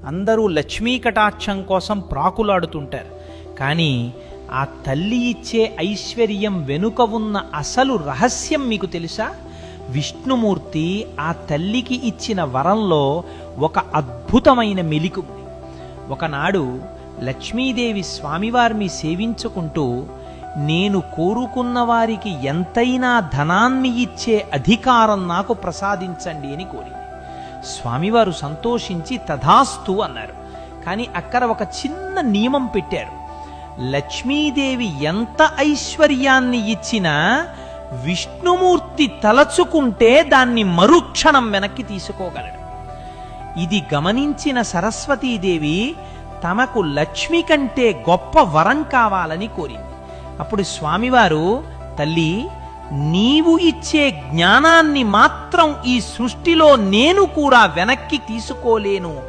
అందరూ లక్ష్మీ కటాక్షం కోసం ప్రాకులాడుతుంటారు. కానీ ఆ తల్లి ఇచ్చే ఐశ్వర్యం వెనుక ఉన్న అసలు రహస్యం మీకు తెలుసా? విష్ణుమూర్తి ఆ తల్లికి ఇచ్చిన వరంలో ఒక అద్భుతమైన మెలిక ఉంది. ఒకనాడు లక్ష్మీదేవి స్వామివారిని సేవించుకుంటూ, నేను కోరుకున్న వారికి ఎంతైనా ధనాన్ని ఇచ్చే అధికారం నాకు ప్రసాదించండి అని కోరింది. స్వామివారు సంతోషించి తథాస్తు అన్నారు. కానీ అక్కడ ఒక చిన్న నియమం పెట్టారు. లక్ష్మీదేవి ఎంత ఐశ్వర్యాన్ని ఇచ్చినా విష్ణుమూర్తి తలచుకుంటే దాన్ని మరుక్షణం వెనక్కి తీసుకోగలడు. ఇది గమనించిన సరస్వతీదేవి తమకు లక్ష్మి కంటే గొప్ప వరం కావాలని కోరింది. అప్పుడు స్వామివారు, తల్లి, నీవు ఇచ్చే జ్ఞానాన్ని మాత్రం ఈ సృష్టిలో నేను కూడా వెనక్కి తీసుకోలేను